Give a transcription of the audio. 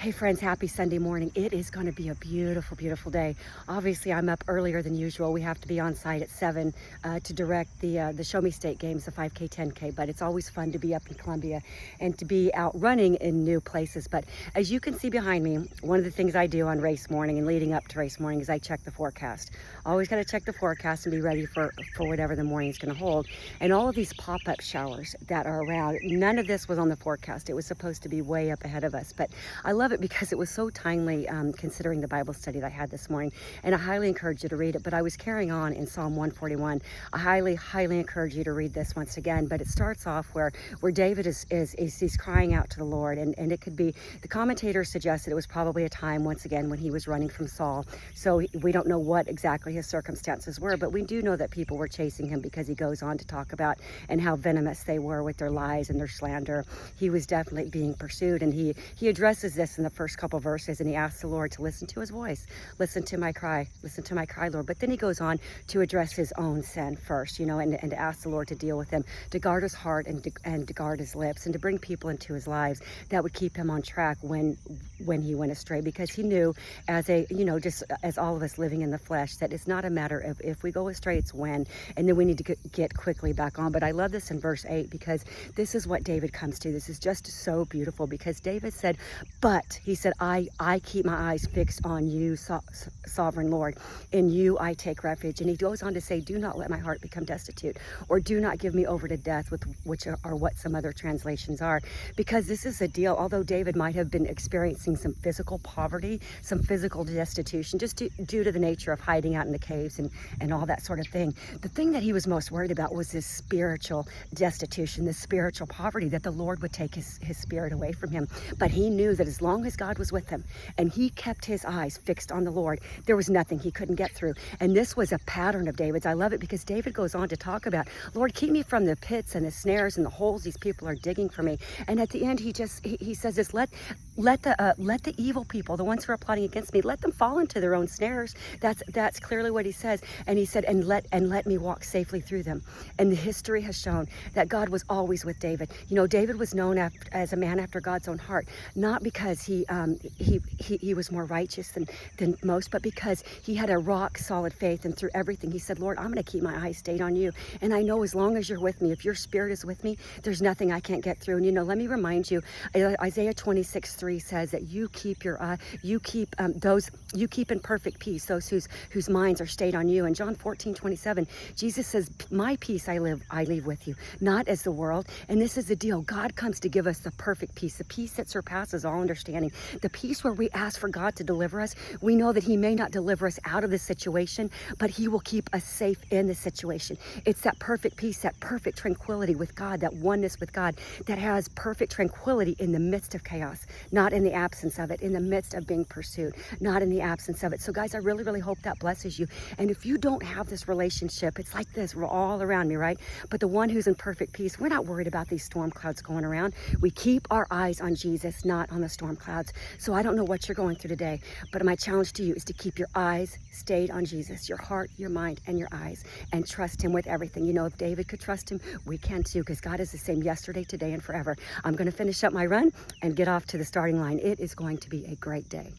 Hey friends, happy Sunday morning. It is going to be a beautiful, beautiful day. Obviously, I'm up earlier than usual. We have to be on site at 7 to direct the Show Me State games, the 5K, 10K, but it's always fun to be up in Columbia and to be out running in new places. But as you can see behind me, one of the things I do on race morning and leading up to race morning is I check the forecast. Always got to check the forecast and be ready for whatever the morning is going to hold. And all of these pop-up showers that are around, none of this was on the forecast. It was supposed to be way up ahead of us, but I love it because it was so timely considering the Bible study that I had this morning, and I highly encourage you to read it. But I was carrying on in Psalm 141. I highly encourage you to read this once again. But it starts off where David he's crying out to the Lord, and it could be, the commentator suggested it was probably a time once again when he was running from Saul. So we don't know what exactly his circumstances were, but we do know that people were chasing him, because he goes on to talk about and how venomous they were with their lies and their slander. He was definitely being pursued, and he addresses this in the first couple verses, and he asks the Lord to listen to his voice. Listen to my cry, Lord. But then he goes on to address his own sin first, and to ask the Lord to deal with him, to guard his heart and to guard his lips, and to bring people into his lives that would keep him on track when he went astray, because he knew, as just as all of us living in the flesh, that it's not a matter of if we go astray, it's when, and then we need to get quickly back on. But I love this in verse 8, because this is what David comes to. This is just so beautiful, because David said, but he said, I keep my eyes fixed on you, sovereign Lord. In you I take refuge. And he goes on to say, do not let my heart become destitute, or do not give me over to death, which are what some other translations are. Because this is a deal, although David might have been experiencing some physical poverty, some physical destitution, just due to the nature of hiding out in the caves and all that sort of thing. The thing that he was most worried about was this spiritual destitution, this spiritual poverty, that the Lord would take his spirit away from him. But he knew that as long as God was with him and he kept his eyes fixed on the Lord, there was nothing he couldn't get through. And this was a pattern of David's. I love it, because David goes on to talk about, Lord, keep me from the pits and the snares and the holes these people are digging for me. And at the end, he says this, let the evil people, the ones who are plotting against me, let them fall into their own snares. That's clearly what he says. And he said, and let me walk safely through them. And the history has shown that God was always with David. David was known as a man after God's own heart, not because he was more righteous than most, but because he had a rock solid faith. And through everything, he said, Lord, I'm going to keep my eyes stayed on you. And I know as long as you're with me, if your spirit is with me, there's nothing I can't get through. And let me remind you, Isaiah 26:3 says that you keep in perfect peace those whose minds are stayed on you. And John 14:27, Jesus says, my peace I leave with you, not as the world. And this is the deal. God comes to give us the perfect peace, the peace that surpasses all understanding, the peace where we ask for God to deliver us. We know that he may not deliver us out of the situation, but he will keep us safe in the situation. It's that perfect peace, that perfect tranquility with God, that oneness with God, that has perfect tranquility in the midst of chaos, not in the absence of it, in the midst of being pursued, not in the absence of it. So guys, I really, really hope that blesses you. And if you don't have this relationship, it's like this, we're all around me, right? But the one who's in perfect peace, we're not worried about these storm clouds going around. We keep our eyes on Jesus, not on the storm clouds. So I don't know what you're going through today, but my challenge to you is to keep your eyes stayed on Jesus, your heart, your mind, and your eyes, and trust him with everything. If David could trust him, we can too, because God is the same yesterday, today, and forever. I'm going to finish up my run and get off to the starting line. It is going to be a great day.